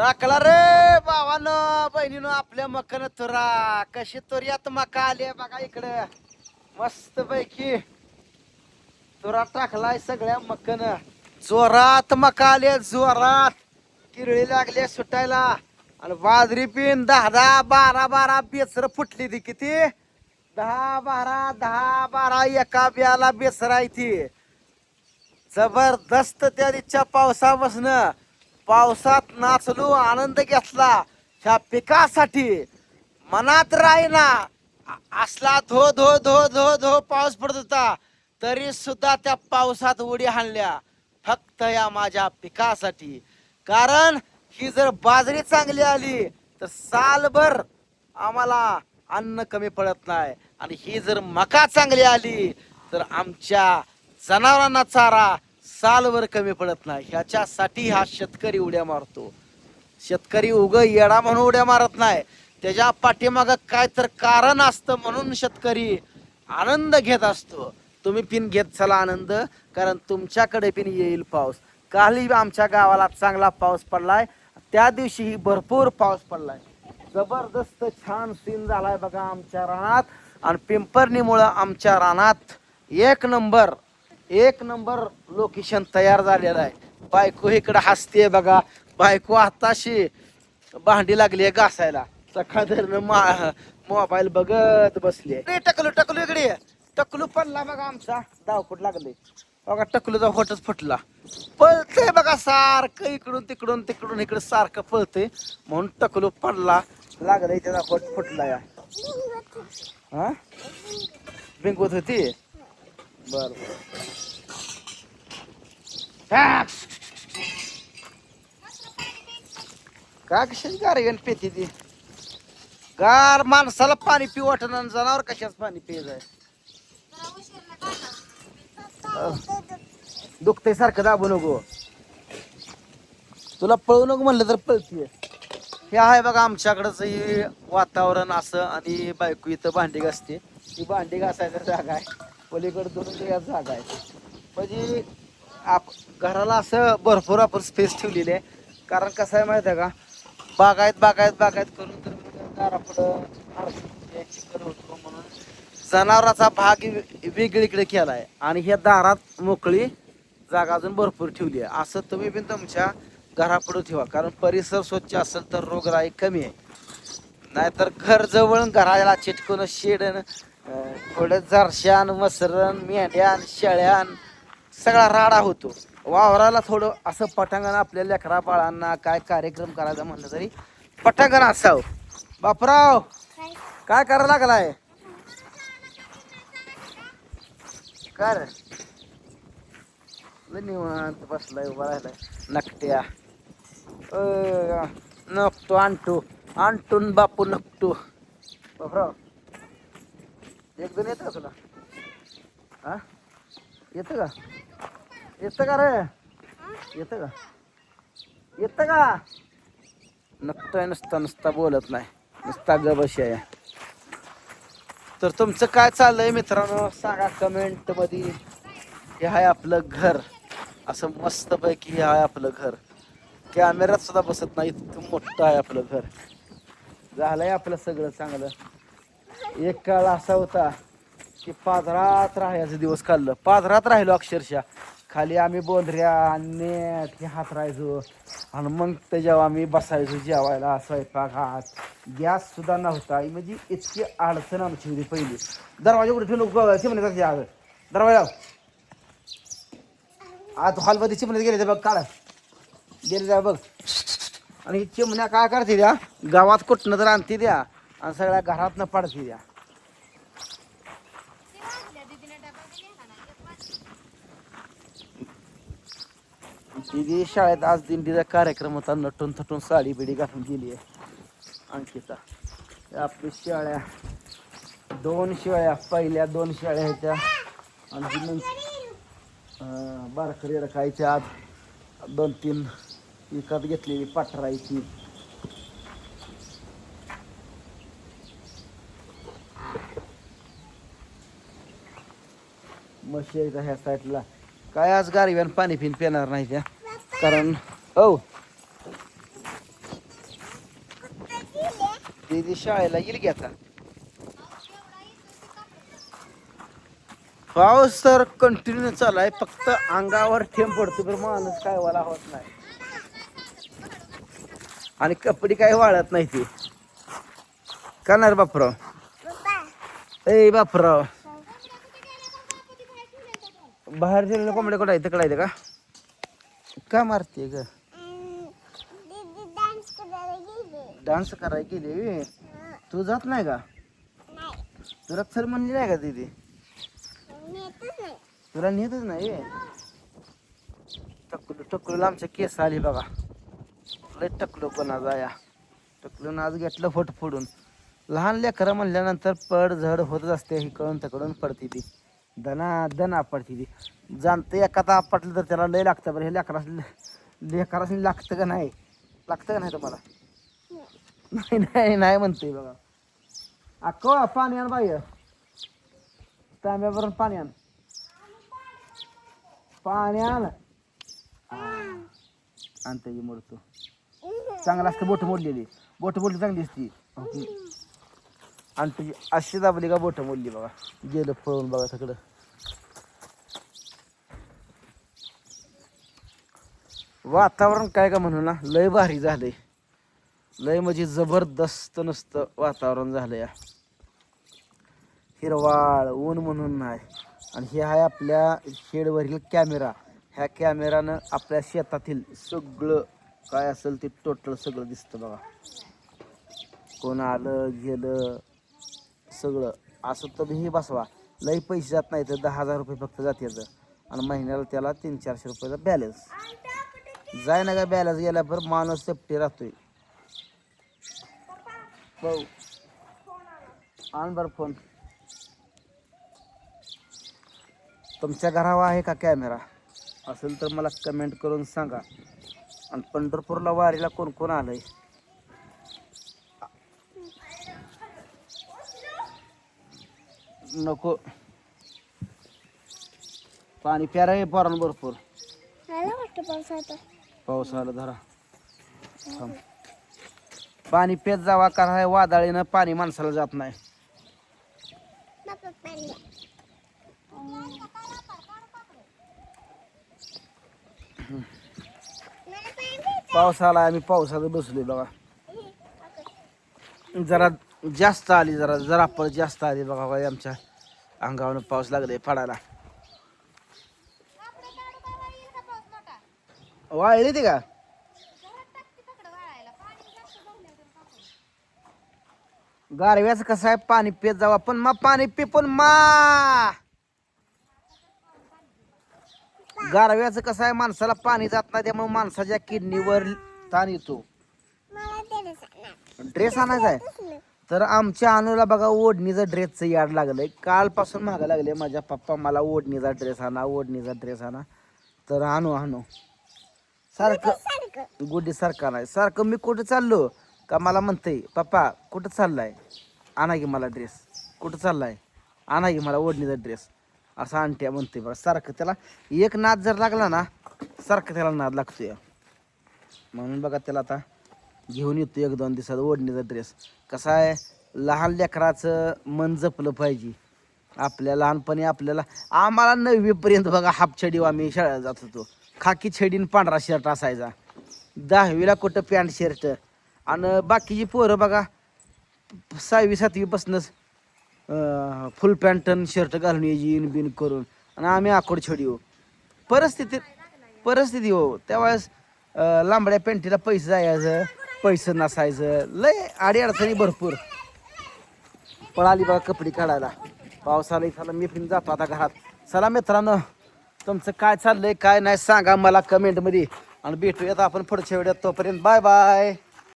टाकला रे भावानं बहिणीनं आपल्या मकन तुरा कशी तुर्यात मका आली बघा इकडे मस्त पैकी तुरा टाकलाय सगळ्या मकन जोरात मका आले जोरात किरळी लागले सुटायला आणि बाजरी पिन 10-10 12-12 बेसर फुटली ती किती 10-12 एका बियाला बेसर आहे ती जबरदस्त त्या दिवशीच्या पावसापासून पावसात नाचलो आनंद घेतला ह्या पिकासाठी मनात राहीना असला धो धो धो धो धो पाऊस पडत होता तरी सुद्धा त्या पावसात उडी हाणल्या फक्त या माझ्या पिकासाठी कारण ही जर बाजरी चांगली आली तर सालभर आम्हाला अन्न कमी पडत नाही आणि ही जर मका चांगली आली तर आमच्या जनावरांना चारा सालभर कमी पडत नाही ह्याच्यासाठी हा शेतकरी उड्या मारतो शेतकरी उग येडा म्हणून उड्या मारत नाही त्याच्या पाठीमाग काय तर कारण असतं म्हणून शेतकरी आनंद घेत असतो तुम्ही पिन घेत चला आनंद कारण तुमच्याकडे पिन येईल पाऊस कालही आमच्या गावाला चांगला पाऊस पडलाय त्या दिवशीही भरपूर पाऊस पडलाय जबरदस्त छान सीन झालाय बघा आमच्या रानात आणि पिंपरणीमुळं आमच्या रानात एक नंबर लोकेशन तयार झालेलं आहे बायको इकडे हसते बघा बायको आताशी भांडी लागली घासायला सकाळधरनं मोबाईल बघत बसले टकलू इकडे टकलू पडला बघा आमचा धावपट लागले बघा टकलूचा होटच फुटला पळतय बघा सारखं इकडून तिकडून इकडे सारखं पळतय म्हणून टकलू पडला लागलंय त्याचा होट फुटला या हा बिंकवत होती बर का कशाची गार पेती ती गार माणसाला पाणी पिऊ वाटणार जनावर कशाच पाणी पियच दुखतंय सारखं दाबू नको तुला पळू नको म्हणलं तर पळतीये हे आहे बघा आमच्याकडचं हे वातावरण असं आणि बायको इथं भांडी घासते ती भांडी घासायचं जागा आहे पलीकडे दोन जागा आहे म्हणजे घराला असं भरपूर आपण स्पेस ठेवलेली आहे कारण कसं आहे माहिती आहे का बागायत करून तर दारापुढं चिकन होतो म्हणून जनावराचा भाग वेगळीकडे केलाय आणि ह्या दारात मोकळी जागा अजून भरपूर ठेवली आहे असं तुम्ही पण तुमच्या घरापुढे ठेवा कारण परिसर स्वच्छ असेल तर रोगराई कमी आहे नाहीतर घर जवळ घराला चिटकून शेडन थोडं जरशान मसरण मेंढ्यान शेळ्यान सगळा राडा होतो वावराला थोडं असं पटांगण आपल्या लेकरा बाळांना काय कार्यक्रम करायचा म्हणलं तरी पटांगण असावं बापराव काय करायला लागलाय काय रे निवांत बसलाय उभा राहिलाय नकट्या नकटो आणटून बापू नकटो बापराव एक दोन येतं का तुला हा येतं का रे येतं का नकटोय नुसता बोलत नाही नुसता गबशी आहे तर तुमचं काय चाललंय मित्रांनो सांगा कमेंट मध्ये हे आहे आपलं घर असं मस्त पैकी हे आहे आपलं घर कॅमेऱ्यात सुद्धा बसत नाही इतकं मोठं आहे आपलं घर झालंय आपलं सगळं चांगलं एक काळ असा होता की पाझरात राहायचं दिवस काढलं पाझरात राहिलो अक्षरशः खाली आम्ही बोंधऱ्या नेट हे हात राहायचो आणि मग त्याच्यावर आम्ही बसायचो जेवायला स्वयंपाकात गॅस सुद्धा नव्हता म्हणजे इतकी अडचण आमची होती पहिली दरवाजा कुठे ठेवून चिमणे आग दरवाजा आता हॉलमध्ये चिमण्यात गेले बघ काढ गेले जा बघ आणि चिमण्या काय करते द्या गावात कुठनं तर आणते द्या आणि सगळ्या घरातनं पडते द्या दिदी शाळेत आज दिंडीचा कार्यक्रम होता नटून थटून साडी बिडी घालून गेली आहे अंकिता आपली शेळ्या 2 शेळ्या पहिल्या 2 शेळ्या ह्याच्या आणि बारकरी रखायच्या आज 2-3 विकत घेतलेली पाठरायची म्हशी ह्या साईडला काय आज गारव्यान पाणी पिन पिणार नाही त्या कारण हो दीदी शाळेला येईल की आता. पाऊस तर कंटिन्यू चालू आहे, फक्त अंगावर थेंब पडतो तर माणूस काय वाला होत नाही आणि कपडे काय वाळत नाही ते. करणार बापराव. ए बापराव, बाहेर गेलेलं कोंबड्या कुठं आहे, तिकडे आहे का? का मारते ग? डान्स करायला गेली. तू जात नाही का? तुला चल म्हणली नाही का दीदी? तुला नेतच नाही. टकलू टकलूला आमच्या केस आली बघा. लय टकलू पण आज आया. टकलून आज घेतलं फोट फोडून. लहान लेकरं म्हणल्यानंतर पड झड होतच असते. इकडून तिकडून पडती ती, दना दना पडती ती. जाणते एखादा आपटलं तर त्याला लय लागतं. बरं हे लेकरास लागतं का नाही? लागतं का नाही तुम्हाला? नाही नाही नाही म्हणते बघा. अक्को पाणी आण बाई, तांब्यावरून पाणी आण. पाणी आण. आणते की मोडतो. चांगला असतं बोट मोडलेली. बोट मोडली चांगली असती. आणि तुझी अशी दाबली का बोट मोडली बघा. गेलं पळून बघा सगळं. वातावरण काय का म्हणू ना, लय भारी झालंय. लय म्हणजे जबरदस्त नुसतं वातावरण झालंय. हिरवाळ ऊन म्हणून नाही. आणि हे आहे आपल्या शेडवरील कॅमेरा. ह्या कॅमेरानं आपल्या शेतातील सगळं काय असेल ते टोटल सगळं दिसतं बघा. कोण आलं गेलं सगळं. असं तरीही बसवा, लई पैसे जात नाही तर 10,000 रुपये फक्त जात्याचं. आणि महिन्याला त्याला 300-400 रुपयाचा बॅलन्स जाय ना. काय बॅलन्स गेल्यावर माणूस सेफ्टी राहतोय. भाऊ आण बरं फोन. तुमच्या घरावर आहे का कॅमेरा? असेल तर मला कमेंट करून सांगा. आणि पंढरपूरला वारीला कोण कोण आलंय? नको पाणी प्यारा आहे पोरांना भरपूर. पाऊस आला धरा. पाणी पेत जावा, कारण वादळीनं पाणी माणसाला जात नाही. पाऊस आला, आम्ही पावसात बसलोय बघा. जरा जास्त आली, जरा पण जास्त आली बघा. आमच्या अंगावर पाऊस लागले पडायला. वाळली ती का? गारव्याचं कसं आहे, पाणी पेत जावा. पण मग पाणी पी, पण गारव्याचं कसं आहे, माणसाला पाणी जात नाही, त्यामुळे माणसाच्या किडनीवर ताण येतो. ड्रेस आणायचा आहे तर आमच्या अनुला बघा ओढणीचा ड्रेसचं याड लागलंय. कालपासून मागा लागले माझ्या पप्पा, मला ओढणीचा ड्रेस आणा, ओढणीचा ड्रेस आणा. तर आणू सारखं गुड्डी सारखा नाही. सारखं मी कुठं चाललो का मला म्हणते, पप्पा कुठं चाललाय, आणा की मला ड्रेस. कुठं चाललाय, आणा की मला ओढणीचा ड्रेस. असं आणत्या म्हणते बघा. सारखं त्याला एक नाद जर लागला ना, सारखं त्याला नाद लागतोय. म्हणून बघा त्याला आता घेऊन येतो 1-2 दिवसात ओढणीचा ड्रेस. कसा आहे, लहान लेकराचं मन जपलं पाहिजे. आपल्या लहानपणी आम्हाला 9वी पर्यंत बघा हाफ छडी आम्ही शाळेला जात होतो. खाकी छडीन पांढरा शर्ट असायचा. 10वीला कुठं पॅन्ट शर्ट. आणि बाकीची पोरं बघा 6वी-7वी पासूनच फुल पॅन्ट शर्ट घालून यायची बिन करून. आणि आम्ही आकोड छडी हो. परिस्थिती हो त्यावेळेस लांबड्या पॅन्टीला पैसे जायचं, पैसे नसायचं, लय आडी अडचणी भरपूर. पळाली बघा कपडे काढायला. पावसाला इथला मी पण जातो आता घरात. चला मित्रांनो, तुमचं काय चाललंय काय नाही सांगा मला कमेंटमध्ये. आणि भेटूयात आपण पुढच्या व्हिडिओत. तोपर्यंत बाय बाय.